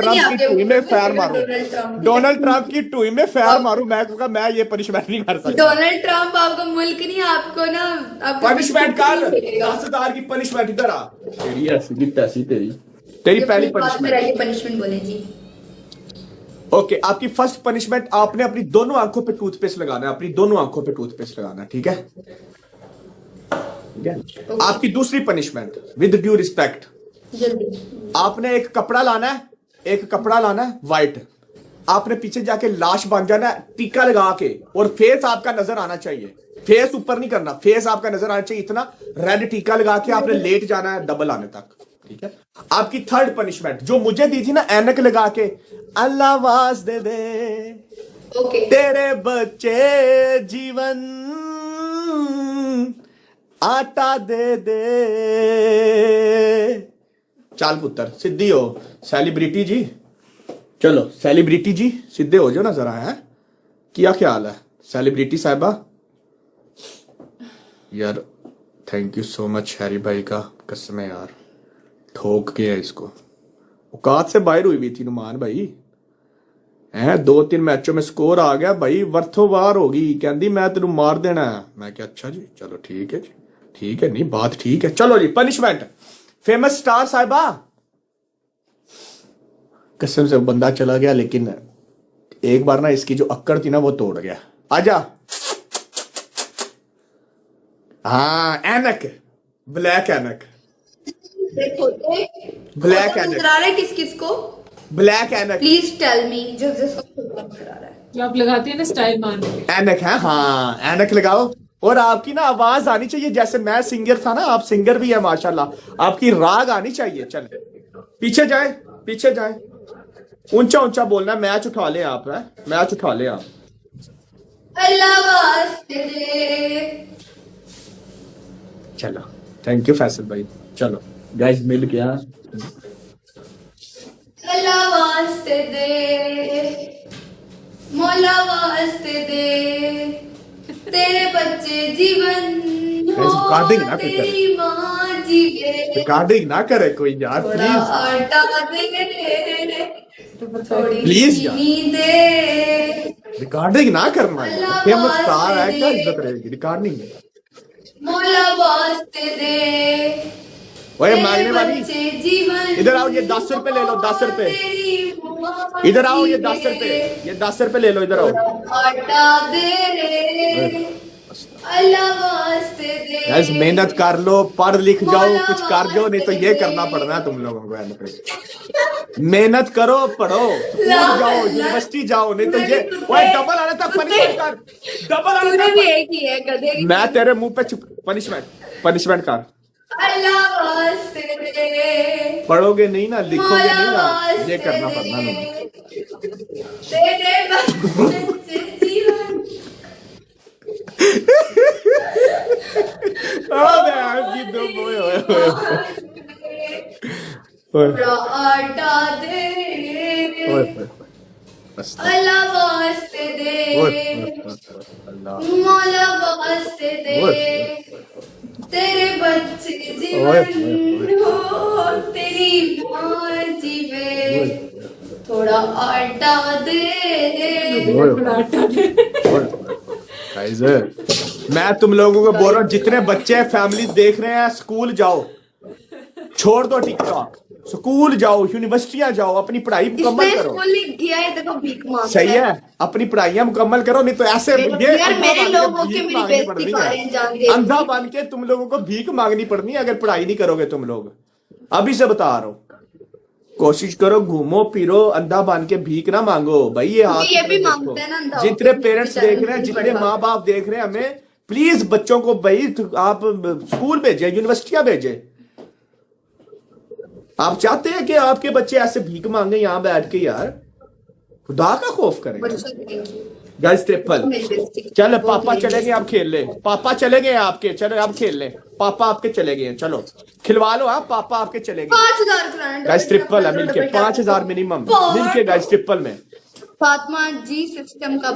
Trump की टूई में fair मारूं, डोनाल्ड ट्रम्प की टूई में फैर मारूं, मैं कहूँगा मैं ये पनिशमेंट नहीं कर सकता। डोनाल्ड ट्रम्प आपको मुल्क नहीं, आपको ना पनिशमेंट कर, 10,000 की पनिशमेंट इधर आ। तेरी ऐसी की तैसी तेरी पहली पनिशमेंट। पनिशमेंट बोले जी। ओके, आपकी फर्स्ट पनिशमेंट, आपने अपनी दोनों आंखों पे टूथपेस्ट लगाना है, अपनी दोनों आंखों पे टूथपेस्ट लगाना है, ठीक है? आपकी दूसरी पनिशमेंट, विद ड्यू रिस्पेक्ट, जल्दी आपने एक कपड़ा लाना है, एक कपड़ा लाना है व्हाइट, आपने पीछे जाके लाश बांध जाना है टीका लगा के, और फेस आपका नजर आना चाहिए, फेस ऊपर नहीं करना, फेस आपका नजर आना चाहिए, इतना रेड टीका लगा के आपने लेट जाना है डबल आने तक, ठीक है? आपकी थर्ड पनिशमेंट जो मुझे दी थी ना, ऐनक लगा के, अल्लाह आवाज दे दे ओके तेरे बच्चे जीवन आटा दे दे। चाल पुत्र सिद्धि हो, सेलिब्रिटी जी, चलो सेलिब्रिटी जी सीधे हो जाओ ना जरा, है क्या ख्याल है सेलिब्रिटी साहिबा? यार thank you so much Harry भाई का, कसम है यार, ठोक के है इसको, औकात से बाहर हुई थी नुमान भाई, हैं 2-3 मैचों में स्कोर आ गया भाई, वर्थोवार होगी, कहती मैं तेन मार देना है, मैं क्या अच्छा जी चलो ठीक है जी, ठीक है, नहीं बात ठीक है, चलो जी पनिशमेंट। फेमस स्टार साहिबा, कसम से बंदा चला गया, लेकिन एक बार ना इसकी जो अक्कड़ थी ना वो तोड़ गया। आजा, हाँ ऐनक, ब्लैक ऐनक, देखो ब्लैक ऐनक, करा रहे किस किस को, ब्लैक ऐनक, प्लीज टेल मी जो जिसको करा रहा है। जो आप लगाते हैं ना स्टाइल मारने के। ऐनक है, हाँ ऐनक लगाओ, और आपकी ना आवाज आनी चाहिए जैसे मैं सिंगर था ना, आप सिंगर भी है माशाल्लाह, आपकी राग आनी चाहिए। चले पीछे जाए, पीछे जाए, ऊंचा ऊंचा बोलना, मैच उठा ले आप, है मैच उठा ले आप। अल्लाह वास्ते दे। चलो थैंक यू फैसल भाई, चलो गाइस मिल गया। अल्लाह वास्ते दे, मौला वास्ते दे, तेरे बच्चे जीवन हो, रिकॉर्डिंग ना कोई करे, तेरी माँ जीवे, रिकॉर्डिंग ना करे कोई यार थोड़ा प्लीज, आटा दे, थोड़ी प्लीज यार। चीनी दे, रिकॉर्डिंग ना करना, अल्लाह फेमस स्टार है, क्या वास्ते इज्जत रहेगी रिकॉर्डिंग में। मौला वास्ते दे, ओए तेरे मांगने वाली, बच्चे जीवन इधर आओ, ये 10 रुपए ले लो, 10 रुपए, तेरी माँ इधर आओ, ये 10 जीवे, रुपए, ये 10 रुपए ले लो, इधर आओ। आटा दे रे, अल्लाह वास्ते दे। गाइस मेहनत कर लो, पढ़ लिख जाओ, कुछ कर जाओ, नहीं तो ये करना पड़ना है तुम लोगों को। मेहनत करो, पढ़ो, स्कूल जाओ, यूनिवर्सिटी जाओ, नहीं तो ये ओए डबल आने तक पनिशमेंट कर, डबल आने तूने भी तक एक ही है गधे की। मैं तेरे मुंह पे पनिशमेंट, पनिशमेंट कर। अल्लाह वास्ते दे, पढ़ोगे नहीं ना, लिखोगे मौला नहीं ना, वास्ते ये करना दे, पड़ना तुम्हें। तेरे बच्चे जीवन थोड़ा आटा दे, अल्लाह वास्ते दे, मौला वास्ते दे, तेरे बच्चे जीवन हो, तेरी माँ जीवे, थोड़ा आटा दे। गाइस मैं तुम लोगों को बोल रहा हूँ, जितने बच्चे फैमिली देख रहे हैं, स्कूल जाओ, छोड़ दो टिकटॉक, स्कूल जाओ, यूनिवर्सिटियां जाओ, अपनी पढ़ाई मुकम्मल इसने करो। स्कूल गया है देखो, भीख मांग सही है, अपनी पढ़ाइयां मुकम्मल करो, नहीं तो ऐसे ये यार मेरे अंधा लोग बन होके भीख मेरी मांगनी बेइज्जती पड़नी कर रहे हैं, जान है, दे। अंधा बन के तुम लोगों को भीख मांगनी पड़नी है अगर पढ़ाई नहीं करोगे तुम लोग। अभी से बता रहा हूँ, कोशिश करो, घूमो फिरो, अंधा बन के भीख ना मांगो भाई। ये हाथ ये भी मांगते हैं ना अंधा होके, जितने पेरेंट्स बेचारे देख रहे हैं, नहीं जितने पढ़ माँ बाप देख रहे हैं, हमें प्लीज बच्चों को भाई आप स्कूल भेजे, यूनिवर्सिटियां भेजे। आप चाहते हैं कि आपके बच्चे ऐसे भीख मांगे यहाँ बैठ के? यार खुदा का खौफ करें गाइस। ट्रिपल चल, पापा चले गए, आप खेल ले, पापा चले गए आपके, चलो आप खेल ले, पापा आपके चले गए, चलो खिलवा लो आप, पापा आपके चले गए। 5,000 गाइस ट्रिपल है मिलके, 5,000 मिनिमम मिलके गाइस ट्रिपल में। फातिमा जी सिस्टम का